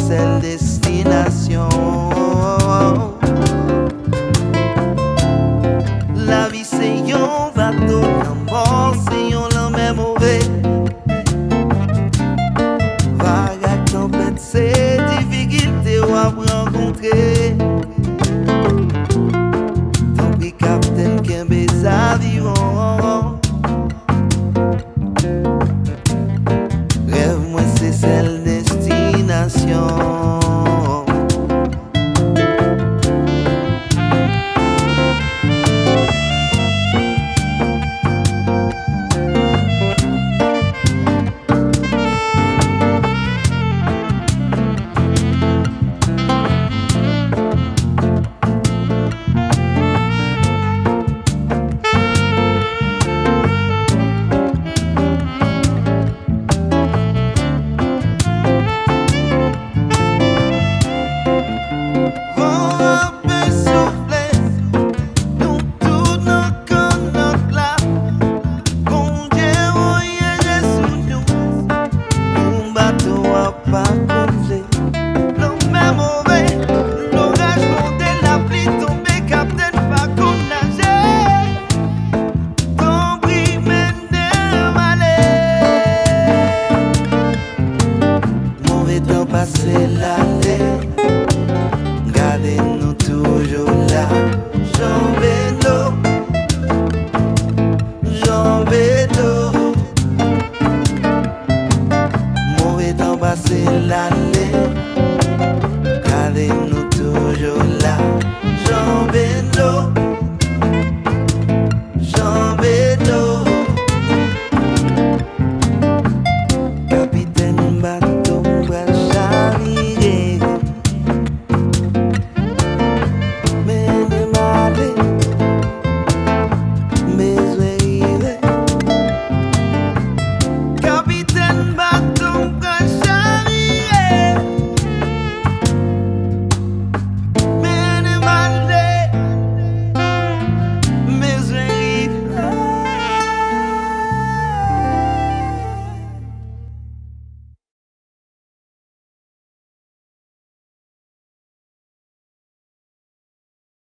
seule destination. La vie c'est yon bateau, la mort c'est yon la même mauvais. Vague à tempête, c'est difficulté ou à rencontrer. Tant pis capitaine qu'un baiser aviron. Rêve moi c'est celle destination. Passer l'année, gardez-nous toujours là. Jean Vélo, Jean Vélo. Mauvais temps passer l'année, gardez-nous toujours là. Jean Vélo.